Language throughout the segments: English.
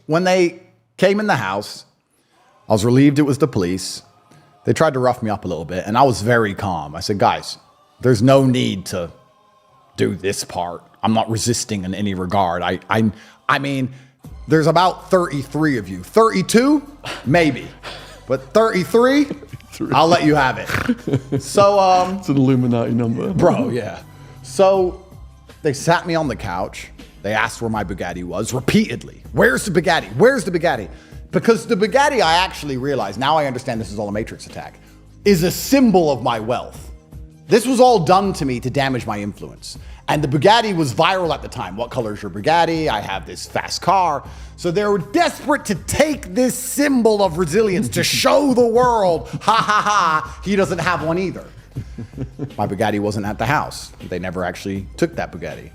when they came in the house, I was relieved it was the police. They tried to rough me up a little bit, and I was very calm. I said, guys, there's no need to do this part. I'm not resisting in any regard. I mean, there's about 33 of you. 32? Maybe. But 33? I'll let you have it. So, it's an Illuminati number. Bro, yeah. So they sat me on the couch. They asked where my Bugatti was repeatedly. Where's the Bugatti? Where's the Bugatti? Because the Bugatti, I actually realized, now I understand this is all a Matrix attack, is a symbol of my wealth. This was all done to me to damage my influence. And the Bugatti was viral at the time. What color is your Bugatti? I have this fast car. So they were desperate to take this symbol of resilience to show the world, ha ha ha, he doesn't have one either. My Bugatti wasn't at the house. They never actually took that Bugatti.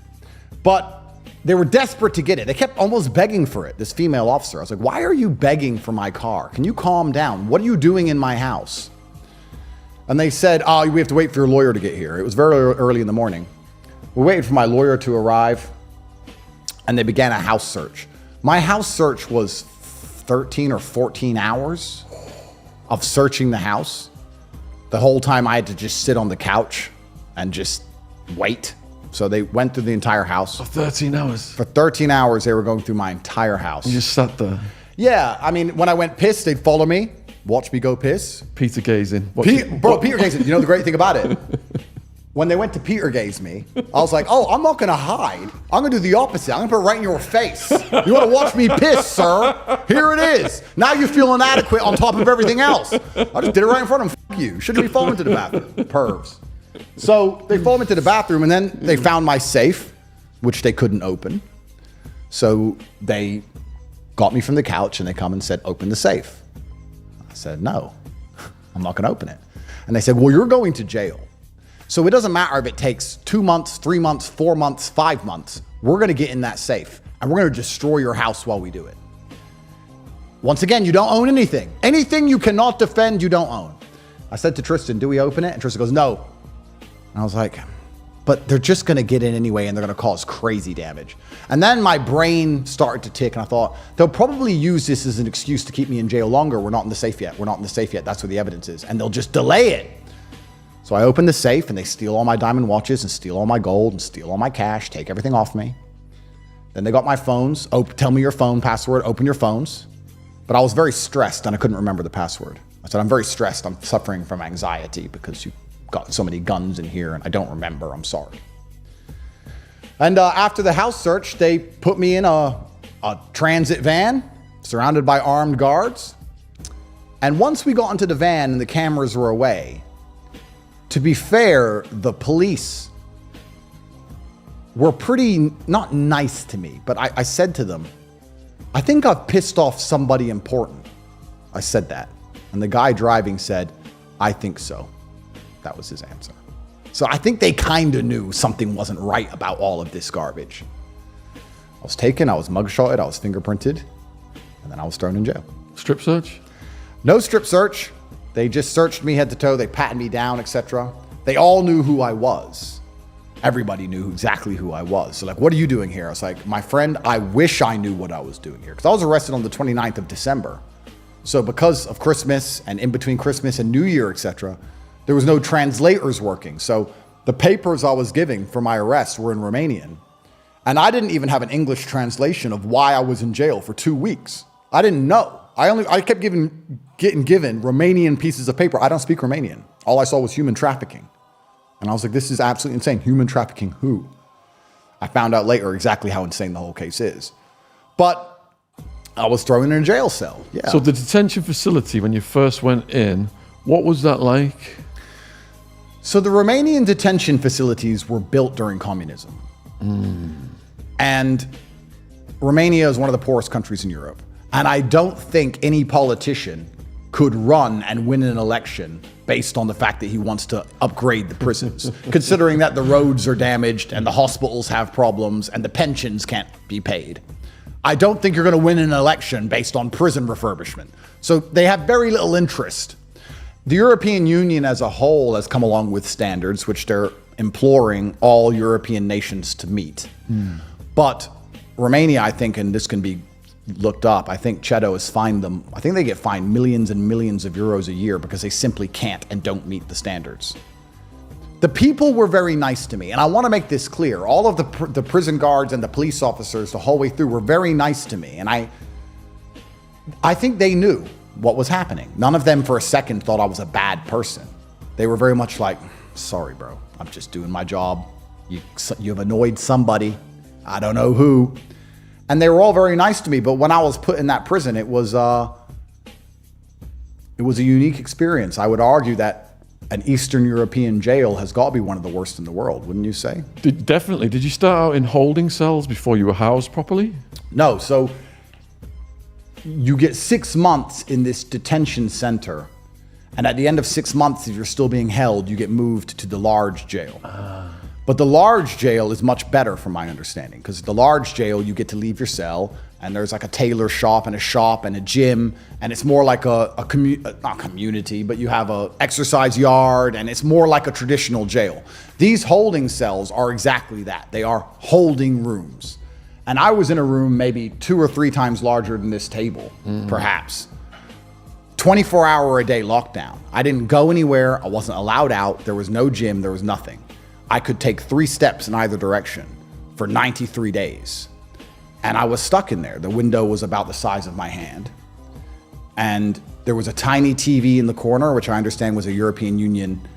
But they were desperate to get it. They kept almost begging for it, this female officer. I was like, why are you begging for my car? Can you calm down? What are you doing in my house? And they said, oh, we have to wait for your lawyer to get here. It was very early in the morning. We waited for my lawyer to arrive, and they began a house search. My house search was 13 or 14 hours of searching the house. The whole time I had to just sit on the couch and just wait. So they went through the entire house. For 13 hours? For 13 hours, they were going through my entire house. You just sat there? Yeah. I mean, when I went piss, they'd follow me, watch me go piss. Peter gazing. Peter gazing. You know the great thing about it? When they went to Peter gaze me, I was like, oh, I'm not going to hide. I'm going to do the opposite. I'm going to put it right in your face. You want to watch me piss, sir? Here it is. Now you feel inadequate on top of everything else. I just did it right in front of them. F you. Shouldn't be falling to the bathroom. Pervs. So they followed me to the bathroom, and then they found my safe, which they couldn't open. So they got me from the couch, and they come and said, open the safe. I said, no, I'm not going to open it. And they said, well, you're going to jail. So it doesn't matter if it takes 2 months, 3 months, 4 months, 5 months. We're going to get in that safe, and we're going to destroy your house while we do it. Once again, you don't own anything. Anything you cannot defend, you don't own. I said to Tristan, do we open it? And Tristan goes, no. And I was like, but they're just going to get in anyway, and they're going to cause crazy damage. And then my brain started to tick, and I thought, they'll probably use this as an excuse to keep me in jail longer. We're not in the safe yet. We're not in the safe yet. That's where the evidence is. And they'll just delay it. So I open the safe, and they steal all my diamond watches and steal all my gold and steal all my cash, take everything off me. Then they got my phones. Tell me your phone password. Open your phones. But I was very stressed, and I couldn't remember the password. I said, I'm very stressed. I'm suffering from anxiety because you got so many guns in here, and I don't remember. I'm sorry. And after the house search, they put me in a transit van surrounded by armed guards. And once we got into the van and the cameras were away, to be fair, the police were pretty not nice to me, but I said to them, I think I've pissed off somebody important. I said that. And the guy driving said, I think so. That was his answer. So I think they kind of knew something wasn't right about all of this garbage. I was taken, I was mugshotted, I was fingerprinted, and then I was thrown in jail. Strip search? No strip search. They just searched me head to toe. They patted me down, etc. They all knew who I was. Everybody knew exactly who I was. So like, what are you doing here? I was like, my friend, I wish I knew what I was doing here. Because I was arrested on the 29th of December. So because of Christmas and in between Christmas and New Year, etc., there was no translators working. So the papers I was giving for my arrest were in Romanian. And I didn't even have an English translation of why I was in jail for 2 weeks. I didn't know. I kept getting given Romanian pieces of paper. I don't speak Romanian. All I saw was human trafficking. And I was like, this is absolutely insane. Human trafficking who? I found out later exactly how insane the whole case is. But I was thrown in a jail cell. Yeah. So the detention facility, when you first went in, what was that like? So the Romanian detention facilities were built during communism. And Romania is one of the poorest countries in Europe. And I don't think any politician could run and win an election based on the fact that he wants to upgrade the prisons, considering that the roads are damaged and the hospitals have problems and the pensions can't be paid. I don't think you're going to win an election based on prison refurbishment. So they have very little interest. The European Union as a whole has come along with standards which they're imploring all European nations to meet. But Romania, I think, and this can be looked up, I think Cheto has fined them. I think they get fined millions and millions of euros a year because they simply can't and don't meet the standards. The people were very nice to me, and I want to make this clear. All of the prison guards and the police officers the whole way through were very nice to me, and I think they knew what was happening. None of them for a second thought I was a bad person. They were very much like, sorry, bro, I'm just doing my job. You've annoyed somebody. I don't know who. And they were all very nice to me, but when I was put in that prison, it was a unique experience. I would argue that an Eastern European jail has got to be one of the worst in the world, wouldn't you say? Definitely. Did you start out in holding cells before you were housed properly? No. So you get 6 months in this detention center. And at the end of 6 months, if you're still being held, you get moved to the large jail. But the large jail is much better from my understanding, because the large jail, you get to leave your cell, and there's like a tailor shop and a gym, and it's more like not community, but you have a exercise yard, and it's more like a traditional jail. These holding cells are exactly that. They are holding rooms. And I was in a room maybe 2 or 3 times larger than this table, perhaps. 24-hour-a-day lockdown. I didn't go anywhere. I wasn't allowed out. There was no gym. There was nothing. I could take 3 steps in either direction for 93 days. And I was stuck in there. The window was about the size of my hand. And there was a tiny TV in the corner, which I understand was a European Union,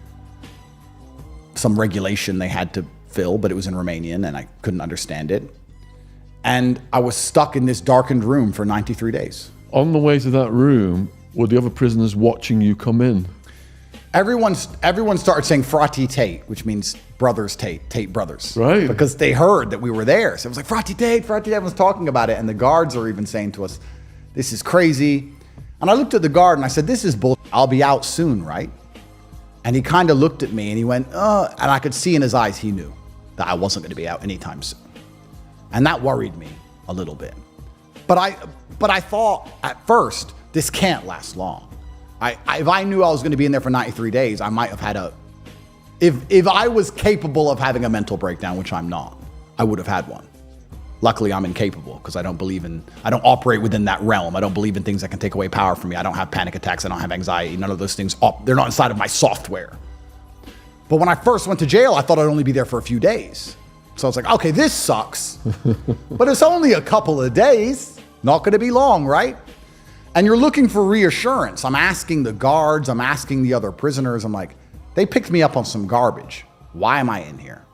some regulation they had to fill, but it was in Romanian and I couldn't understand it. And I was stuck in this darkened room for 93 days. On the way to that room, were the other prisoners watching you come in? Everyone started saying Frati Tate, which means brothers Tate brothers. Right. Because they heard that we were there. So it was like, Frati Tate, everyone's talking about it. And the guards are even saying to us, this is crazy. And I looked at the guard and I said, this is bull. I'll be out soon, right? And he kind of looked at me and he went, and I could see in his eyes he knew that I wasn't going to be out anytime soon. And that worried me a little bit. But I thought at first, this can't last long. If I knew I was going to be in there for 93 days, I might have had if I was capable of having a mental breakdown, which I'm not, I would have had one. Luckily, I'm incapable because I don't operate within that realm. I don't believe in things that can take away power from me. I don't have panic attacks. I don't have anxiety. None of those things, they're not inside of my software. But when I first went to jail, I thought I'd only be there for a few days. So I was like, okay, this sucks. But it's only a couple of days. Not going to be long, right? And you're looking for reassurance. I'm asking the guards, I'm asking the other prisoners. I'm like, they picked me up on some garbage. Why am I in here?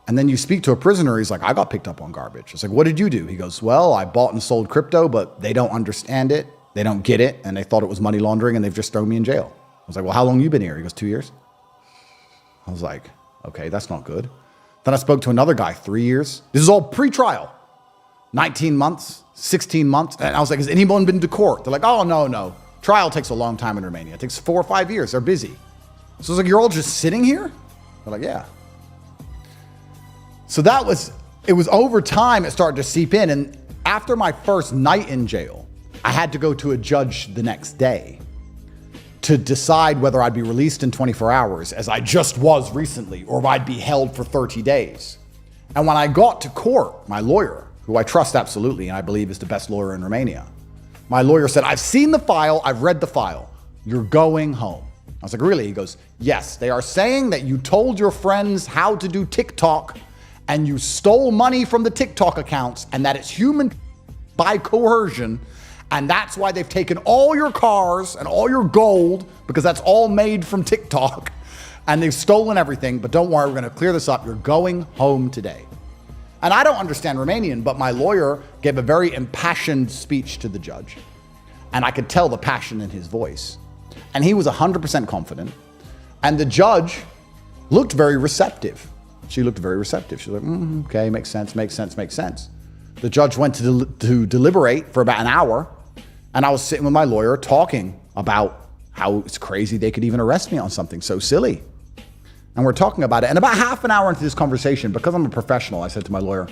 And then you speak to a prisoner, he's like, I got picked up on garbage. It's like, what did you do? He goes, well, I bought and sold crypto, but they don't understand it. They don't get it. And they thought it was money laundering and they've just thrown me in jail. I was like, well, how long have you been here? He goes, 2 years. I was like, okay, that's not good. Then I spoke to another guy, 3 years. This is all pre-trial. 19 months, 16 months. And I was like, has anyone been to court? They're like, oh, no. Trial takes a long time in Romania. It takes 4 or 5 years. They're busy. So I was like, you're all just sitting here? They're like, yeah. So it was over time it started to seep in. And after my first night in jail, I had to go to a judge the next day to decide whether I'd be released in 24 hours, as I just was recently, or if I'd be held for 30 days. And when I got to court, my lawyer, who I trust absolutely, and I believe is the best lawyer in Romania, my lawyer said, I've seen the file, I've read the file. You're going home. I was like, really? He goes, yes, they are saying that you told your friends how to do TikTok and you stole money from the TikTok accounts and that it's human by coercion. And that's why they've taken all your cars and all your gold, because that's all made from TikTok, and they've stolen everything. But don't worry, we're going to clear this up. You're going home today. And I don't understand Romanian, but my lawyer gave a very impassioned speech to the judge. And I could tell the passion in his voice. And he was 100% confident. And the judge looked very receptive. She looked very receptive. She was like, okay, makes sense. The judge went to deliberate for about an hour. And I was sitting with my lawyer talking about how it's crazy they could even arrest me on something so silly. And we're talking about it. And about half an hour into this conversation, because I'm a professional, I said to my lawyer,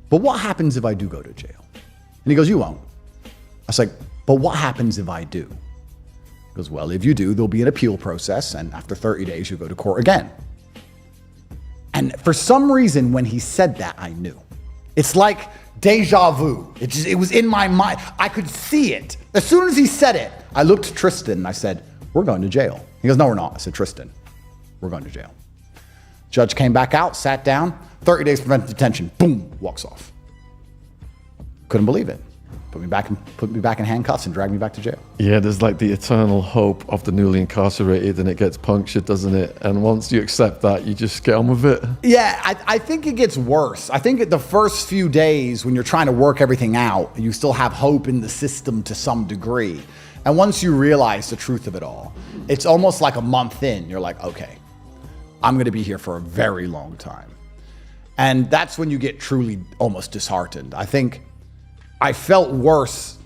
but what happens if I do go to jail? And he goes, you won't. I was like, but what happens if I do? He goes, well, if you do, there'll be an appeal process. And after 30 days, you'll go to court again. And for some reason, when he said that, I knew. It's like deja vu. It was in my mind. I could see it. As soon as he said it, I looked at Tristan and I said, we're going to jail. He goes, no, we're not. I said, Tristan, we're going to jail. Judge came back out, sat down, 30 days preventive detention, boom, walks off. Couldn't believe it. Put me back in handcuffs and dragged me back to jail. Yeah, there's like the eternal hope of the newly incarcerated, and it gets punctured, doesn't it? And once you accept that, you just get on with it. Yeah, I think it gets worse. I think the first few days when you're trying to work everything out, you still have hope in the system to some degree. And once you realize the truth of it all, it's almost like a month in, you're like, okay, I'm going to be here for a very long time. And that's when you get truly almost disheartened. I think I felt worse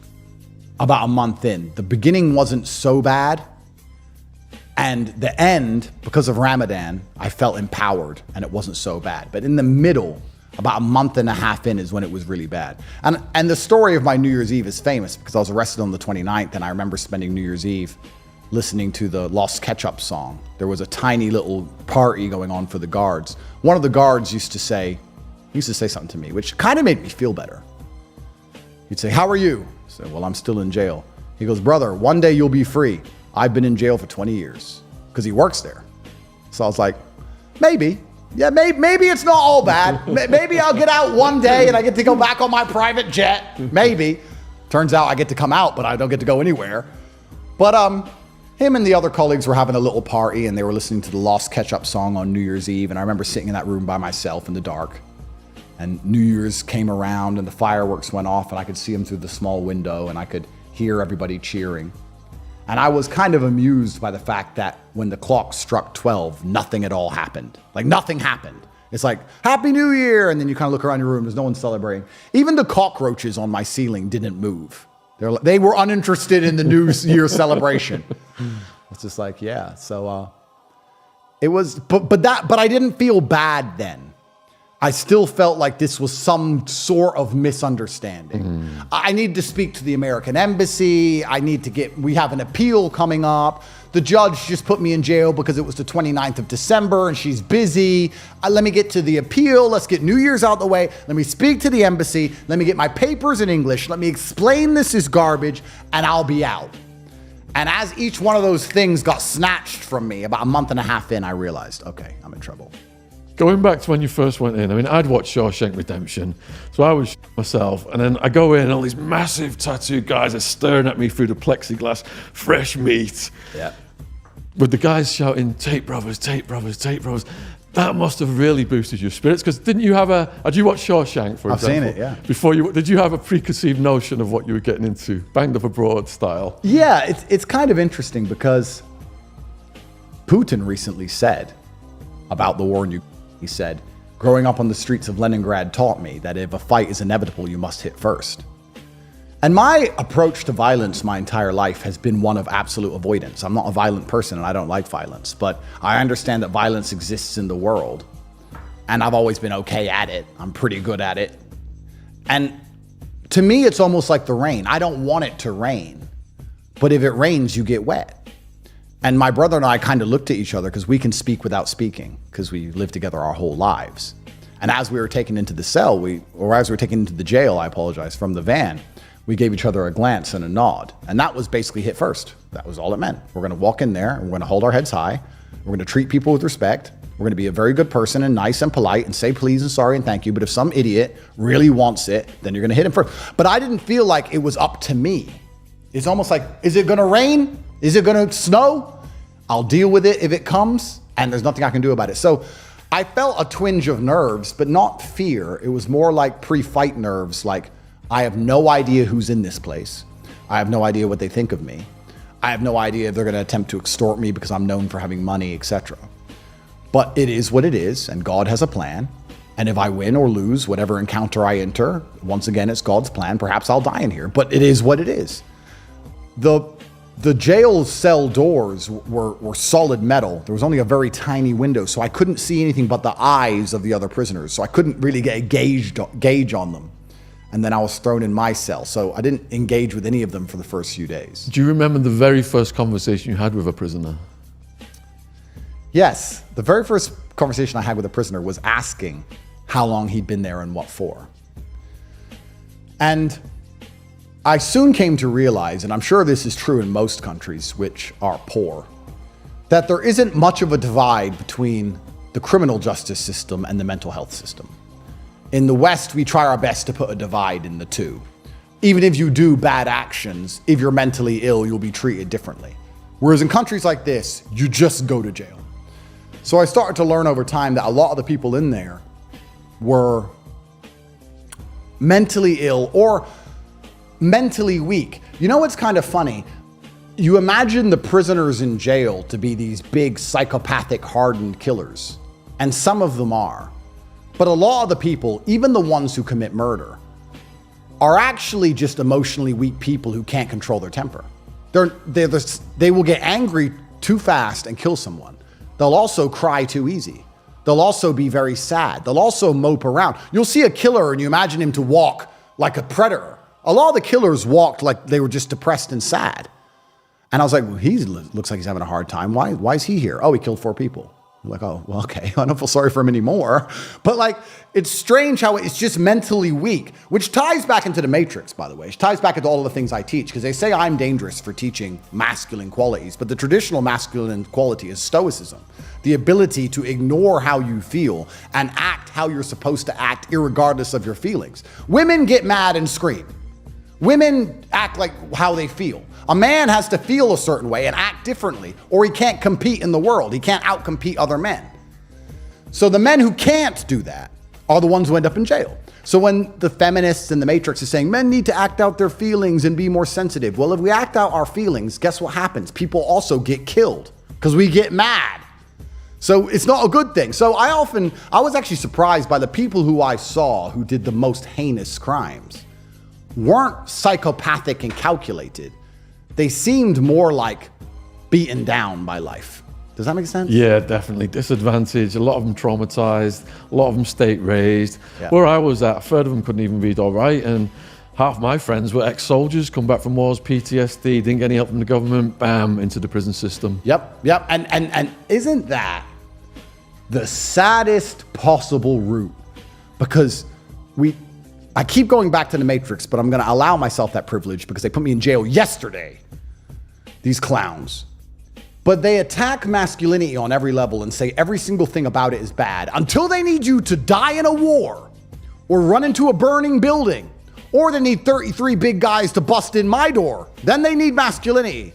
about a month in. The beginning wasn't so bad. And the end, because of Ramadan, I felt empowered and it wasn't so bad. But in the middle, about a month and a half in is when it was really bad. And the story of my New Year's Eve is famous because I was arrested on the 29th and I remember spending New Year's Eve listening to the Lost Ketchup song. There was a tiny little party going on for the guards. One of the guards used to say something to me, which kind of made me feel better. He'd say, how are you? I said, well, I'm still in jail. He goes, brother, one day you'll be free. I've been in jail for 20 years because he works there. So I was like, maybe. Yeah, maybe it's not all bad. Maybe I'll get out one day and I get to go back on my private jet. Maybe. Turns out I get to come out, but I don't get to go anywhere. But him and the other colleagues were having a little party and they were listening to the Lost Ketchup song on New Year's Eve. And I remember sitting in that room by myself in the dark. And New Year's came around and the fireworks went off and I could see them through the small window and I could hear everybody cheering. And I was kind of amused by the fact that when the clock struck 12, nothing at all happened. Like nothing happened. It's like, Happy New Year. And then you kind of look around your room, there's no one celebrating. Even the cockroaches on my ceiling didn't move. They were uninterested in the New Year celebration. It's just like, yeah. So it was, but I didn't feel bad then. I still felt like this was some sort of misunderstanding. I need to speak to the American embassy. We have an appeal coming up. The judge just put me in jail because it was the 29th of December and she's busy. Let me get to the appeal. Let's get New Year's out of the way. Let me speak to the embassy. Let me get my papers in English. Let me explain this is garbage and I'll be out. And as each one of those things got snatched from me, about a month and a half in, I realized, okay, I'm in trouble. Going back to when you first went in, I mean, I'd watched Shawshank Redemption, so I was myself, and then I go in and all these massive tattooed guys are staring at me through the plexiglass, fresh meat. Yeah. With the guys shouting, Tate brothers, Tate brothers, Tate brothers. That must have really boosted your spirits, because did you watch Shawshank, for example? I've seen it, yeah. Did you have a preconceived notion of what you were getting into, banged up abroad style? Yeah, it's kind of interesting because Putin recently said about the war in Ukraine, he said, growing up on the streets of Leningrad taught me that if a fight is inevitable, you must hit first. And my approach to violence my entire life has been one of absolute avoidance. I'm not a violent person and I don't like violence, but I understand that violence exists in the world. And I've always been okay at it. I'm pretty good at it. And to me, it's almost like the rain. I don't want it to rain, but if it rains, you get wet. And my brother and I kind of looked at each other because we can speak without speaking because we lived together our whole lives. And as we were taken into the cell, as we were taken into the jail, from the van, we gave each other a glance and a nod. And that was basically hit first. That was all it meant. We're going to walk in there and we're going to hold our heads high. We're going to treat people with respect. We're going to be a very good person and nice and polite and say please and sorry and thank you. But if some idiot really wants it, then you're going to hit him first. But I didn't feel like it was up to me. It's almost like, is it going to rain? Is it going to snow? I'll deal with it if it comes, and there's nothing I can do about it. So I felt a twinge of nerves, but not fear. It was more like pre-fight nerves, like I have no idea who's in this place. I have no idea what they think of me. I have no idea if they're going to attempt to extort me because I'm known for having money, etc. But it is what it is, and God has a plan. And if I win or lose whatever encounter I enter, once again, it's God's plan. Perhaps I'll die in here, but it is what it is. The jail cell doors were solid metal. There was only a very tiny window, so I couldn't see anything but the eyes of the other prisoners. So I couldn't really get a gauge on them. And then I was thrown in my cell. So I didn't engage with any of them for the first few days. Do you remember the very first conversation you had with a prisoner? Yes. The very first conversation I had with a prisoner was asking how long he'd been there and what for. And I soon came to realize, and I'm sure this is true in most countries which are poor, that there isn't much of a divide between the criminal justice system and the mental health system. In the West, we try our best to put a divide in the two. Even if you do bad actions, if you're mentally ill, you'll be treated differently. Whereas in countries like this, you just go to jail. So I started to learn over time that a lot of the people in there were mentally ill or mentally weak. You know what's kind of funny? You imagine the prisoners in jail to be these big psychopathic hardened killers, and some of them are. But a lot of the people, even the ones who commit murder, are actually just emotionally weak people who can't control their temper. They will get angry too fast and kill someone. They'll also cry too easy. They'll also be very sad. They'll also mope around. You'll see a killer and you imagine him to walk like a predator. A lot of the killers walked like they were just depressed and sad. And I was like, well, looks like he's having a hard time. Why is he here? Oh, he killed 4 people. I'm like, oh, well, okay. I don't feel sorry for him anymore. But like, it's strange how it's just mentally weak, which ties back into the Matrix, by the way. It ties back into all of the things I teach, because they say I'm dangerous for teaching masculine qualities. But the traditional masculine quality is stoicism, the ability to ignore how you feel and act how you're supposed to act, irregardless of your feelings. Women get mad and scream. Women act like how they feel. A man has to feel a certain way and act differently, or he can't compete in the world. He can't outcompete other men. So the men who can't do that are the ones who end up in jail. So when the feminists in the Matrix is saying men need to act out their feelings and be more sensitive, well, if we act out our feelings, guess what happens? People also get killed because we get mad. So it's not a good thing. So I was actually surprised by the people who I saw who did the most heinous crimes weren't psychopathic and calculated. They seemed more like beaten down by life. Does that make sense? Yeah, definitely. Disadvantaged. A lot of them traumatized. A lot of them state raised. Yeah. Where I was at, a third of them couldn't even read or write. And half my friends were ex-soldiers, come back from wars, PTSD, didn't get any help from the government, bam, into the prison system. Yep. And isn't that the saddest possible route? Because I keep going back to the Matrix, but I'm going to allow myself that privilege because they put me in jail yesterday. These clowns. But they attack masculinity on every level and say every single thing about it is bad until they need you to die in a war or run into a burning building, or they need 33 big guys to bust in my door. Then they need masculinity.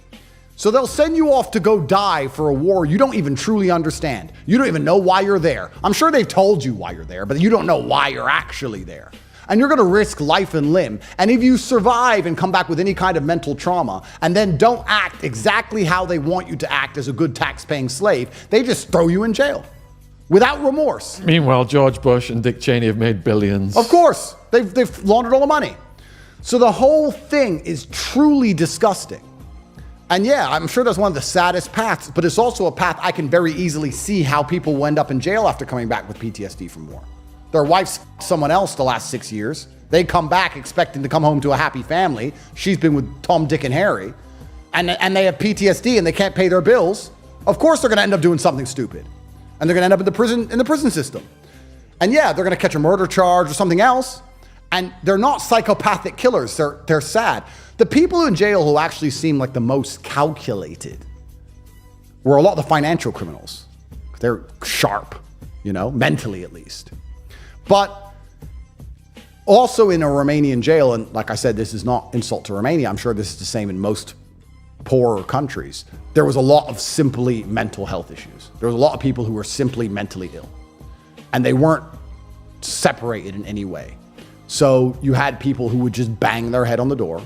So they'll send you off to go die for a war you don't even truly understand. You don't even know why you're there. I'm sure they've told you why you're there, but you don't know why you're actually there. And you're going to risk life and limb. And if you survive and come back with any kind of mental trauma and then don't act exactly how they want you to act as a good tax-paying slave, they just throw you in jail without remorse. Meanwhile, George Bush and Dick Cheney have made billions. Of course, they've laundered all the money. So the whole thing is truly disgusting. And yeah, I'm sure that's one of the saddest paths, but it's also a path I can very easily see how people will end up in jail after coming back with PTSD from war. Their wife's someone else the last 6 years. They come back expecting to come home to a happy family. She's been with Tom, Dick, and Harry. And they have PTSD and they can't pay their bills. Of course they're going to end up doing something stupid. And they're going to end up in the prison system. And yeah, they're going to catch a murder charge or something else. And they're not psychopathic killers. They're sad. The people in jail who actually seem like the most calculated were a lot of the financial criminals. They're sharp, mentally at least. But also in a Romanian jail, and like I said, this is not insult to Romania. I'm sure this is the same in most poorer countries. There was a lot of simply mental health issues. There was a lot of people who were simply mentally ill. And they weren't separated in any way. So you had people who would just bang their head on the door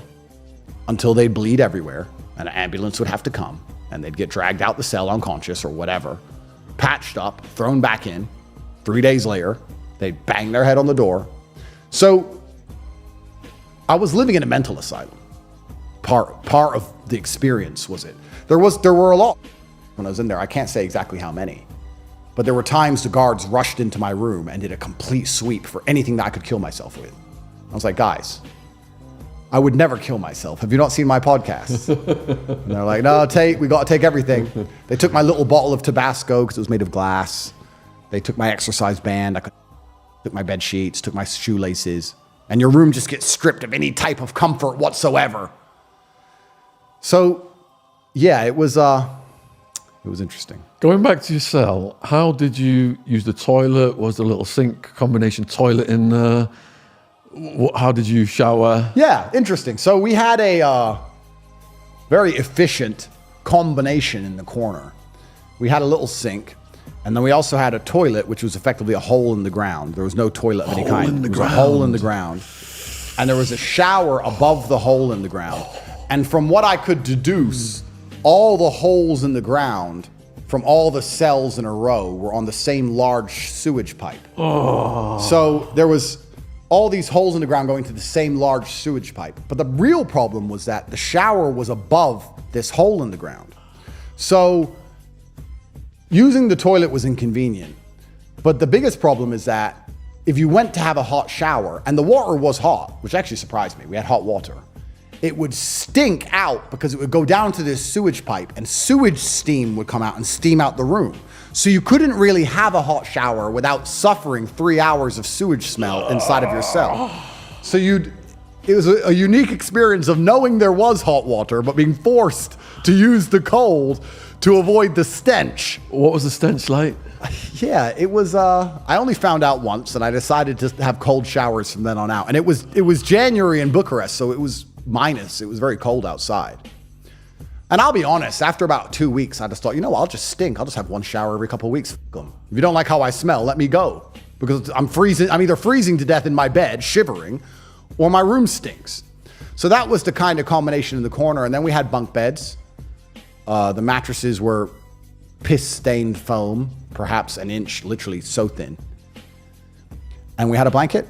until they'd bleed everywhere. And an ambulance would have to come. And they'd get dragged out the cell unconscious or whatever. Patched up, thrown back in. 3 days later, they'd bang their head on the door. So I was living in a mental asylum. Part of the experience was it. There were a lot when I was in there. I can't say exactly how many. But there were times the guards rushed into my room and did a complete sweep for anything that I could kill myself with. I was like, guys, I would never kill myself. Have you not seen my podcast? And they're like, no, Tate, we got to take everything. They took my little bottle of Tabasco because it was made of glass. They took my exercise band. Took my bed sheets, took my shoelaces. and your room just gets stripped of any type of comfort whatsoever. So, yeah, it was interesting. Going back to your cell, how did you use the toilet? Was there a little sink combination toilet in there? How did you shower? Yeah, interesting. So we had a very efficient combination in the corner. We had a little sink, and then we also had a toilet, which was effectively a hole in the ground. There was no toilet of any kind. There was a hole in the ground. And there was a shower above the hole in the ground. And from what I could deduce, all the holes in the ground from all the cells in a row were on the same large sewage pipe. Oh. So there was all these holes in the ground going to the same large sewage pipe. But the real problem was that the shower was above this hole in the ground. So using the toilet was inconvenient. But the biggest problem is that if you went to have a hot shower, and the water was hot, which actually surprised me, we had hot water, it would stink out because it would go down to this sewage pipe and sewage steam would come out and steam out the room. So you couldn't really have a hot shower without suffering 3 hours of sewage smell inside of your cell. So it was a unique experience of knowing there was hot water, but being forced to use the cold to avoid the stench. What was the stench like? Yeah, it was, I only found out once, and I decided to have cold showers from then on out. And it was January in Bucharest, so it was minus. It was very cold outside. And I'll be honest, after about 2 weeks, I just thought, I'll just stink. I'll just have one shower every couple of weeks. If you don't like how I smell, let me go. Because I'm freezing. I'm either freezing to death in my bed, shivering, or my room stinks. So that was the kind of combination in the corner. And then we had bunk beds. The mattresses were piss-stained foam, perhaps an inch, literally so thin. And we had a blanket.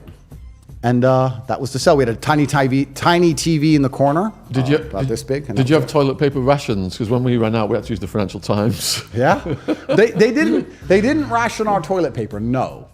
And that was the cell. We had a tiny TV in the corner. About this big. Did you have toilet paper rations? Because when we ran out, we had to use the Financial Times. Yeah, they didn't ration our toilet paper. No,